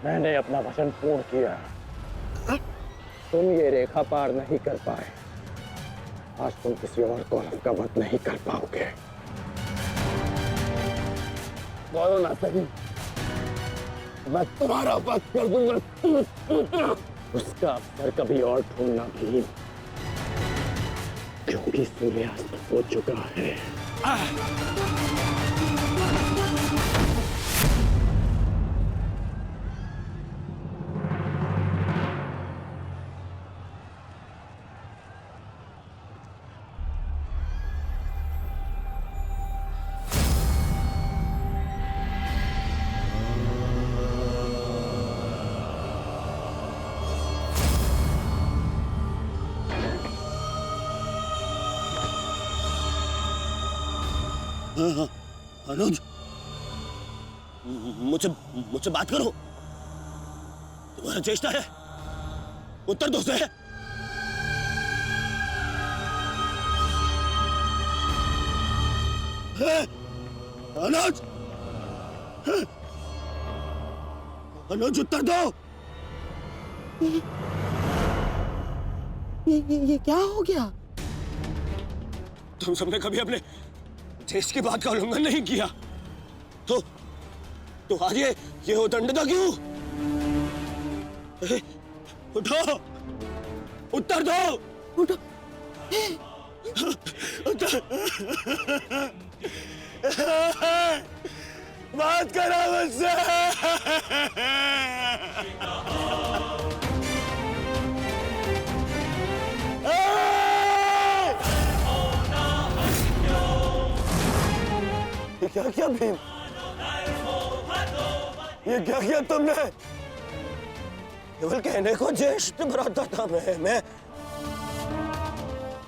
मैंने अपना वचन पूर्ण किया। तुम ये रेखा पार नहीं कर पाए, आज तुम किसी और कौरव का वध नहीं कर पाओगे। बोलो ना सही, मैं तुम्हारा वध कर दूंगा। उसका अवसर कभी और ढूंढना भी, क्योंकि सूर्यास्त हो चुका है। अनुज, मुझसे मुझसे बात करो। तुम्हारा चेष्टा है, उत्तर दो से। अनुज, अनुज उत्तर दो। ये क्या हो गया? तुम सबने कभी अपने देश की बात का उल्लंघन नहीं किया, तो आज ये उदंडता क्यों? उठो, उत्तर दो। उठो। बात करो मुझसे। क्या क्या भीम, ये क्या किया तुमने? केवल कहने को ज्येष्ठ भ्राता था मैं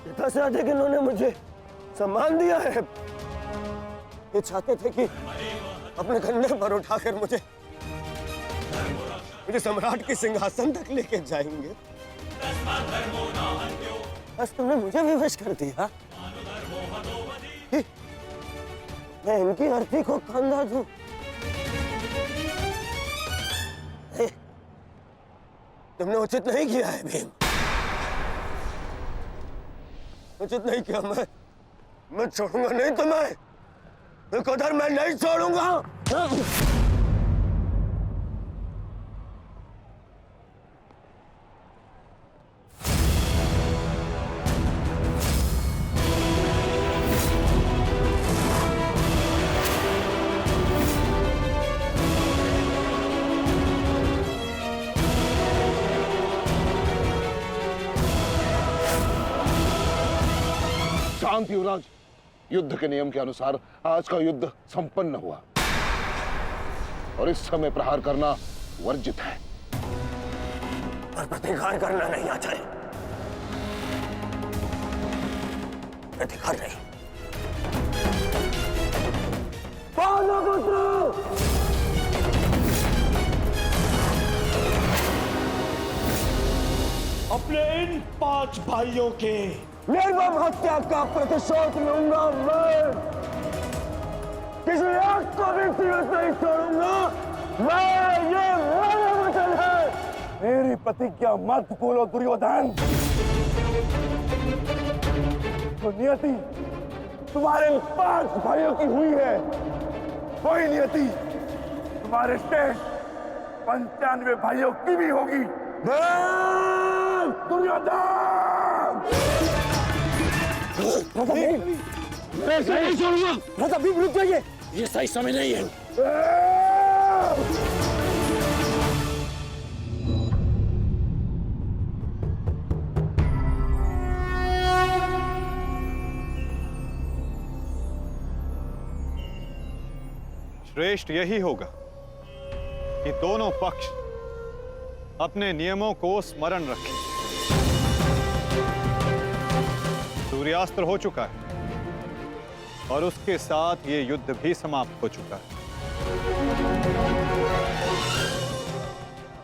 पिता से अधिक इन्होंने मुझे सम्मान दिया है। ये चाहते थे कि अपने कंधे पर उठाकर मुझे सम्राट के सिंहासन तक लेके जाएंगे। बस तुमने मुझे विवश कर दिया। मैं इनकी अर्थी को कंधा दूं। तुमने उचित नहीं किया है भीम, उचित नहीं किया। मैं छोड़ूंगा नहीं तुम्हें, उधर मैं नहीं छोड़ूंगा। शांति युवराज, युद्ध के नियम के अनुसार आज का युद्ध संपन्न हुआ और इस समय प्रहार करना वर्जित है। पर प्रतिकार करना नहीं आता है। प्रतिकार नहीं। अपने इन 5 भाइयों के निर्मम हत्या का प्रतिशोध लूंगा मैं। किसी एक को भी जीवित नहीं छोड़ूंगा मैं, ये मेरा वचन है। मेरी प्रतिज्ञा मत भूलो दुर्योधन। तो नियति तुम्हारे 5 भाइयों की हुई है, वही नियति तुम्हारे शेष 95 भाइयों की भी होगी। दुर्योधन! मैं सही छोड़ूंगा। राजा भीम रुक जाइए, ये सही समय नहीं है। श्रेष्ठ यही होगा कि दोनों पक्ष अपने नियमों को स्मरण रखें। सूर्यास्त्र हो चुका है और उसके साथ ये युद्ध भी समाप्त हो चुका है।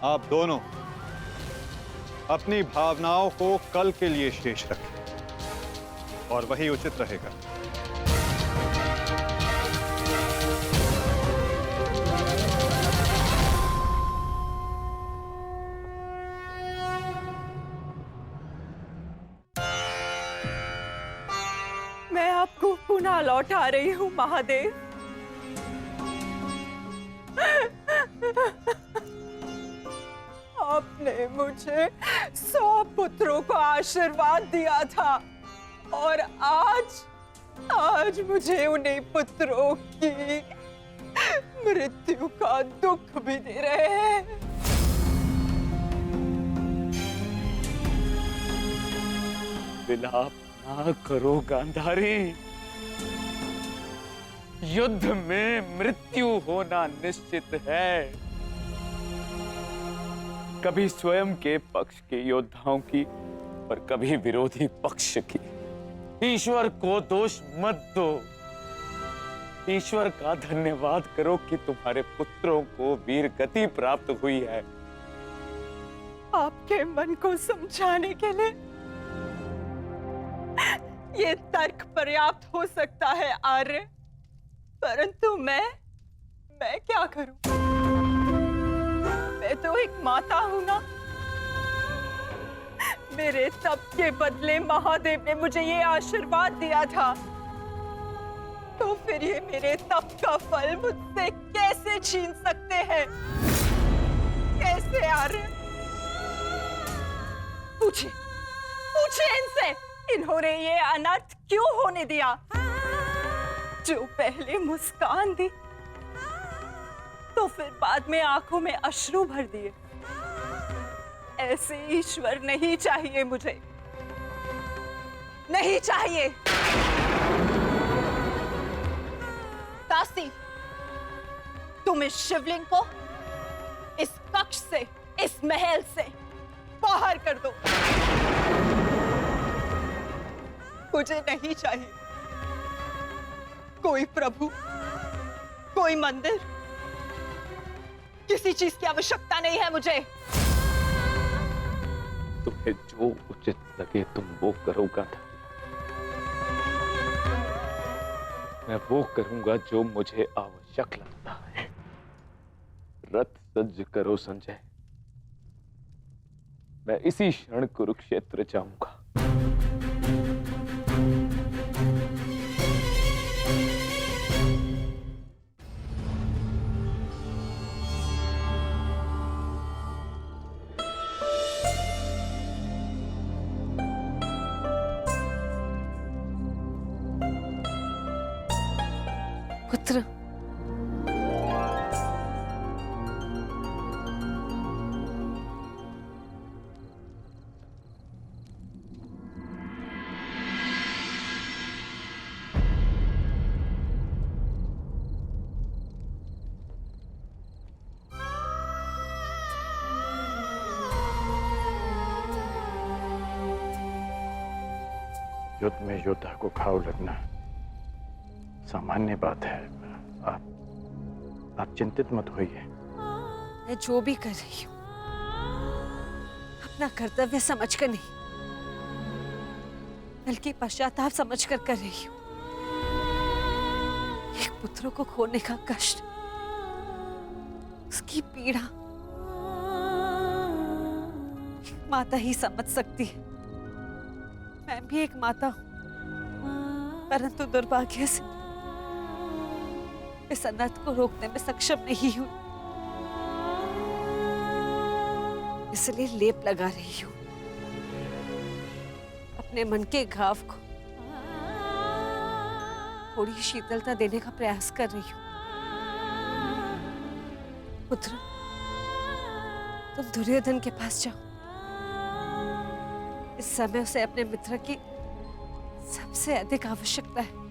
आप दोनों अपनी भावनाओं को कल के लिए शेष रखें और वही उचित रहेगा। प्रतिज्ञा लौटा रही हूँ महादेव। आपने मुझे 100 पुत्रों को आशीर्वाद दिया था और आज मुझे उन्हीं पुत्रों की मृत्यु का दुख भी दे रहे हैं। विलाप ना करो गांधारी। युद्ध में मृत्यु होना निश्चित है। कभी स्वयं के पक्ष के योद्धाओं की और कभी विरोधी पक्ष की। ईश्वर को दोष मत दो। ईश्वर का धन्यवाद करो कि तुम्हारे पुत्रों को वीर गति प्राप्त हुई है। आपके मन को समझाने के लिए ये तर्क पर्याप्त हो सकता है आर्य, परंतु मैं क्या करूं? मैं तो एक माता हूं ना। मेरे तप के बदले महादेव ने मुझे ये आशीर्वाद दिया था, तो फिर ये मेरे तप का फल मुझसे कैसे छीन सकते हैं? कैसे आर्य? पूछिए इनसे, इन्होंने ये अनर्थ क्यों होने दिया? जो पहले मुस्कान दी तो फिर बाद में आंखों में अश्रु भर दिए। ऐसे ईश्वर नहीं चाहिए मुझे, नहीं चाहिए। दासी, तुम इस शिवलिंग को इस कक्ष से, इस महल से बाहर कर दो। मुझे नहीं चाहिए कोई प्रभु, कोई मंदिर, किसी चीज की आवश्यकता नहीं है मुझे। तुम्हें जो उचित लगे तुम वो करो गांधारी। मैं वो करूंगा जो मुझे आवश्यक लगता है। रथ सज्ज करो संजय। मैं इसी क्षण कुरुक्षेत्र जाऊंगा। पुत्र, युद्ध में योद्धा को घाव लगना सामान्य बात है। आप चिंतित मत होइए। मैं जो भी कर रही हूँ अपना कर्तव्य समझकर नहीं, बल्कि पश्चाताप समझकर कर रही हूँ। एक पुत्र को खोने का कष्ट, उसकी पीड़ा एक माता ही समझ सकती है। मैं भी एक माता हूं, परंतु दुर्भाग्य से इस अनर्थ को रोकने में सक्षम नहीं हूं। इसलिए लेप लगा रही हूं, अपने मन के घाव को थोड़ी शीतलता देने का प्रयास कर रही हूं। पुत्र, तुम दुर्योधन के पास जाओ। इस समय उसे अपने मित्र की सबसे अधिक आवश्यकता है।